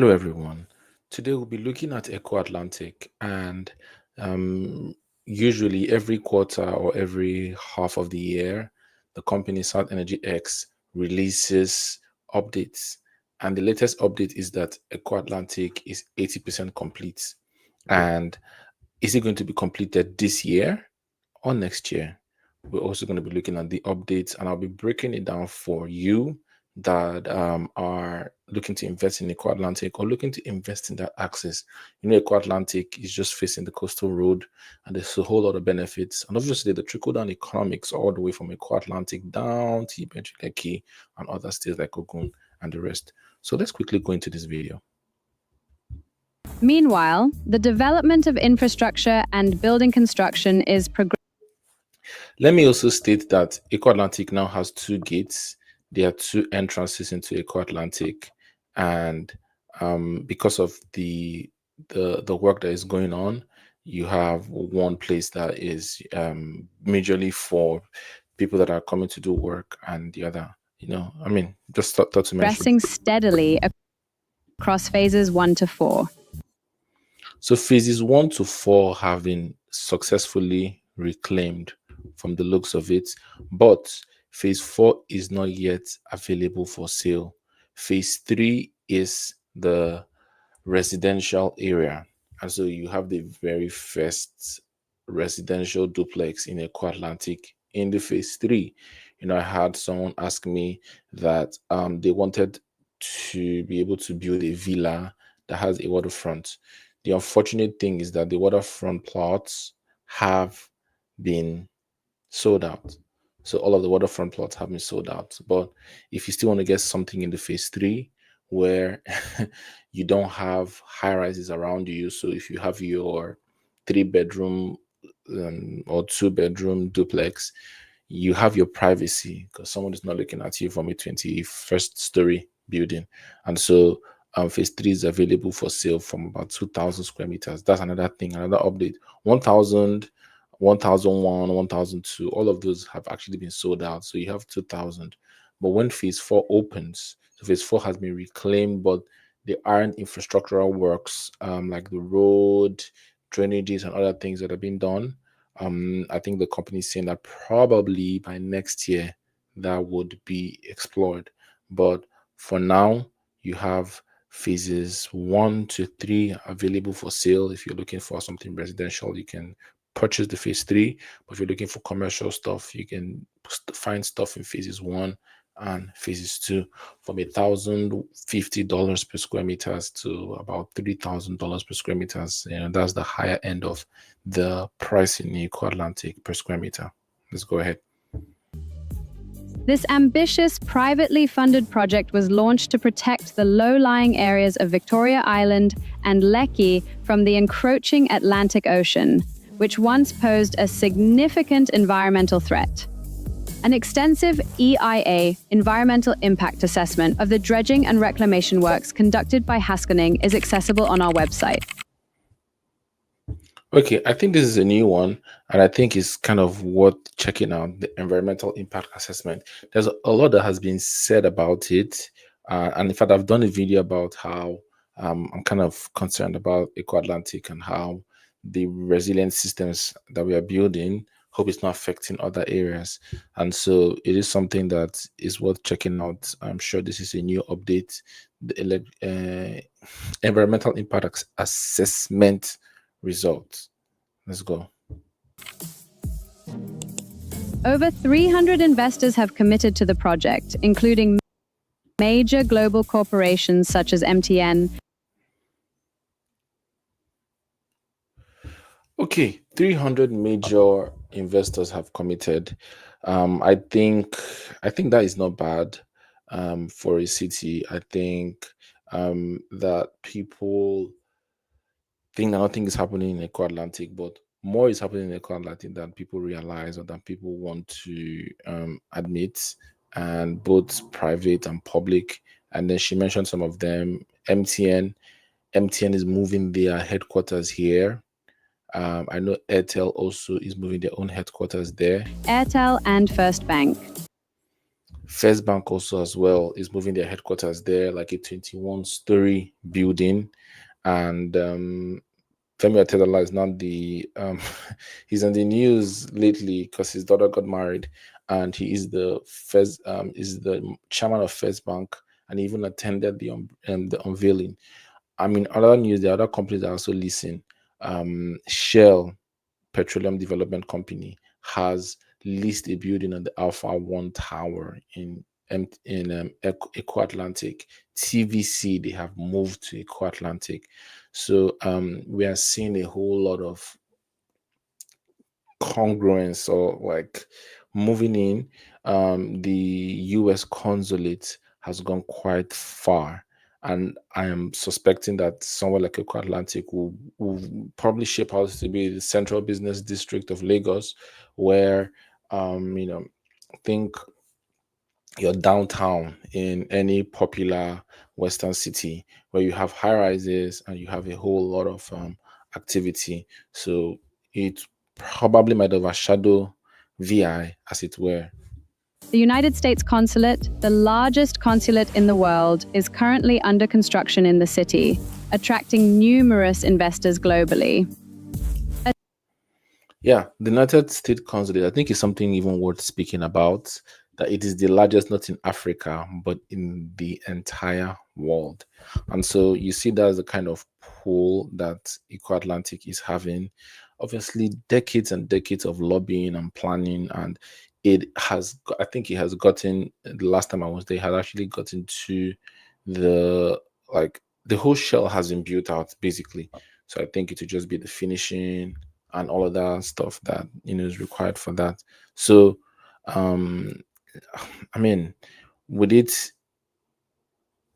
Hello everyone. Today we'll be looking at Eko Atlantic, and usually every quarter or every half of the year, the company South Energy X releases updates, and the latest update is that Eko Atlantic is 80% complete. And is it going to be completed this year or next year? We're also going to be looking at the updates, and I'll be breaking it down for you that are looking to invest in Eko Atlantic or looking to invest in that access. Eko Atlantic is just facing the coastal road, and there's a whole lot of benefits. And obviously, the trickle down economics all the way from Eko Atlantic down to Lekki and other states like Ogun and the rest. So let's quickly go into this video. Meanwhile, the development of infrastructure and building construction is progressing. Let me also state that Eko Atlantic now has two gates. There are two entrances into Eko Atlantic, and because of the work that is going on, you have one place that is majorly for people that are coming to do work, and the other, just thought to mention. Progressing steadily across phases 1 to 4. So phases 1 to 4 have been successfully reclaimed from the looks of it, but phase 4 is not yet available for sale. Phase 3 is the residential area, and so you have the very first residential duplex in Eko Atlantic in the phase 3. I had someone ask me that they wanted to be able to build a villa that has a waterfront. The unfortunate thing is that the waterfront plots have been sold out. So all of the waterfront plots have been sold out. But if you still want to get something in the phase 3 where you don't have high rises around you, so if you have your 3-bedroom or 2-bedroom duplex, you have your privacy because someone is not looking at you from a 21st story building. And so phase 3 is available for sale from about 2,000 square meters. That's another thing, another update. 1,000, 1,001, 1,002, all of those have actually been sold out. So you have 2,000. But when phase 4 opens, so phase 4 has been reclaimed, but there aren't infrastructural works like the road, drainages, and other things that are being done. I think the company is saying that probably by next year that would be explored. But for now, you have phases 1 to 3 available for sale. If you're looking for something residential, you can purchase the phase 3. But if you're looking for commercial stuff, you can find stuff in phases 1 and phases 2 from $1,050 per square meters to about $3,000 per square meters. That's the higher end of the price in Eko Atlantic per square meter. Let's go ahead. This ambitious, privately funded project was launched to protect the low-lying areas of Victoria Island and Lekki from the encroaching Atlantic Ocean, which once posed a significant environmental threat. An extensive EIA, Environmental Impact Assessment, of the dredging and reclamation works conducted by Hasconing is accessible on our website. Okay, I think this is a new one, and I think it's kind of worth checking out, the environmental impact assessment. There's a lot that has been said about it, and in fact, I've done a video about how I'm kind of concerned about Eko Atlantic and how the resilient systems that we are building, hope it's not affecting other areas. And so it is something that is worth checking out. I'm sure this is a new update. The environmental impact assessment results. Let's go. Over 300 investors have committed to the project, including major global corporations such as MTN. Okay, 300 major investors have committed. I think that is not bad for a city. I think that people think that nothing is happening in Eko Atlantic, but more is happening in Eko Atlantic than people realize or than people want to admit, and both private and public. And then she mentioned some of them. MTN is moving their headquarters here. I know Airtel also is moving their own headquarters there. Airtel and First Bank. First Bank also as well is moving their headquarters there, like a 21-story building. And Femi Otedola is not the he's in the news lately because his daughter got married, and he is the chairman of First Bank, and he even attended the unveiling. I mean, other news, the other companies are also leasing. Shell Petroleum Development Company has leased a building on the Alpha One Tower in Eko Atlantic. TVC, they have moved to Eko Atlantic. So we are seeing a whole lot of congruence, or like moving in. The US consulate has gone quite far, and I am suspecting that somewhere like Eko Atlantic will probably shape out to be the central business district of Lagos, where think your downtown in any popular Western city, where you have high rises and you have a whole lot of activity. So it probably might overshadow VI, as it were. The United States Consulate, the largest consulate in the world, is currently under construction in the city, attracting numerous investors globally. Yeah, the United States Consulate, I think, is something even worth speaking about. That it is the largest, not in Africa, but in the entire world. And so you see that's the kind of pull that Eco Atlantic is having. Obviously, decades and decades of lobbying and planning, and I think it has gotten, the last time I was there, it had actually gotten to the, like, the whole shell has been built out basically. So I think it would just be the finishing and all of that stuff that is required for that. So um I mean, with it,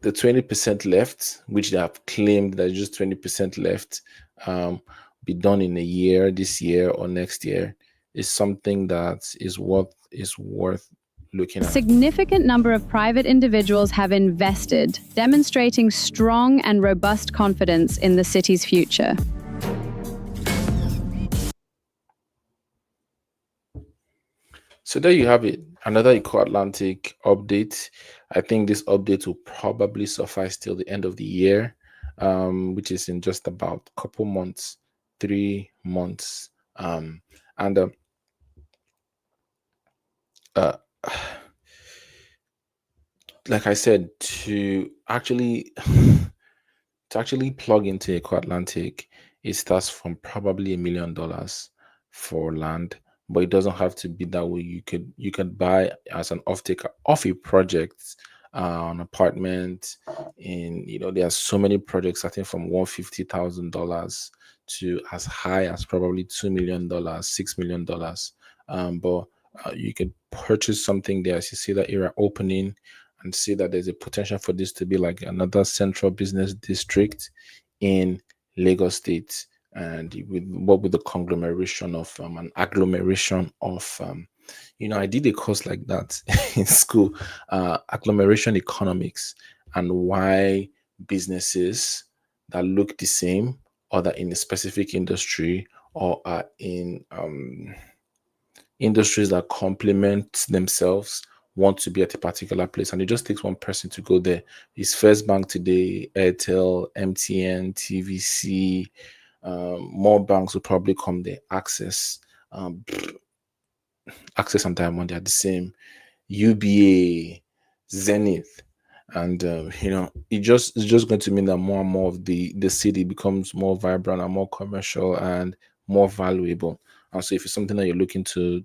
the 20% left, which they have claimed that just 20% left, um be done in a year, this year or next year, is something that is worth looking A at. significant number of private individuals have invested, demonstrating strong and robust confidence in the city's future. So there you have it. Another Eco Atlantic update. I think this update will probably suffice till the end of the year, which is in just about a couple months, 3 months. And uh, like I said, to actually plug into Eco Atlantic, it starts from probably $1 million for land, but it doesn't have to be that way. You could buy as an off taker of a project, an apartment. In there are so many projects starting from $150,000 to as high as probably $2 million, $6 million. But you could purchase something there as you see that area opening, and see that there's a potential for this to be like another central business district in Lagos State, and with the conglomeration of an agglomeration of I did a course like that in school, agglomeration economics, and why businesses that look the same, or that in a specific industry, or are in industries that complement themselves, want to be at a particular place, and it just takes one person to go there. It's First Bank today, Airtel, MTN, TVC, more banks will probably come there. Access and Diamond, they are the same. UBA, Zenith, and it's just going to mean that more and more of the city becomes more vibrant and more commercial and more valuable. And so, if it's something that you're looking to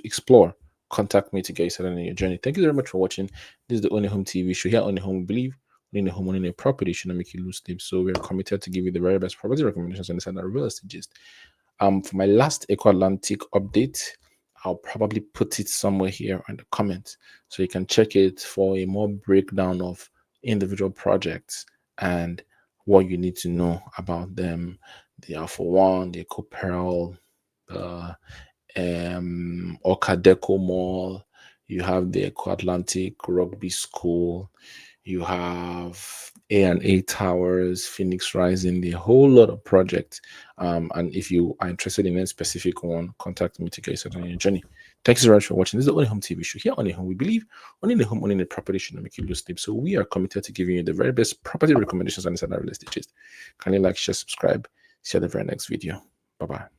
explore, contact me to get you started on your journey. Thank you very much for watching. This is the Only Home TV show. Here, Only Home, we believe owning a home, owning a property should not make you lose sleep. So, we're committed to give you the very best property recommendations on the side of real estate gist. For my last Eco Atlantic update, I'll probably put it somewhere here in the comments, so you can check it for a more breakdown of individual projects and what you need to know about them. The Alpha One, the Eco Pearl, the Okadeco Mall, you have the Eco Atlantic Rugby School, you have A&A Towers, Phoenix Rising, the whole lot of projects. And if you are interested in a specific one, contact me to get you started on your journey. Thank you so much for watching. This is the Ownahome TV show. Here on Ownahome, we believe owning a home, owning a property should not make you lose sleep. So we are committed to giving you the very best property recommendations on this real estate. Can you like, share, subscribe? See you at the very next video. Bye-bye.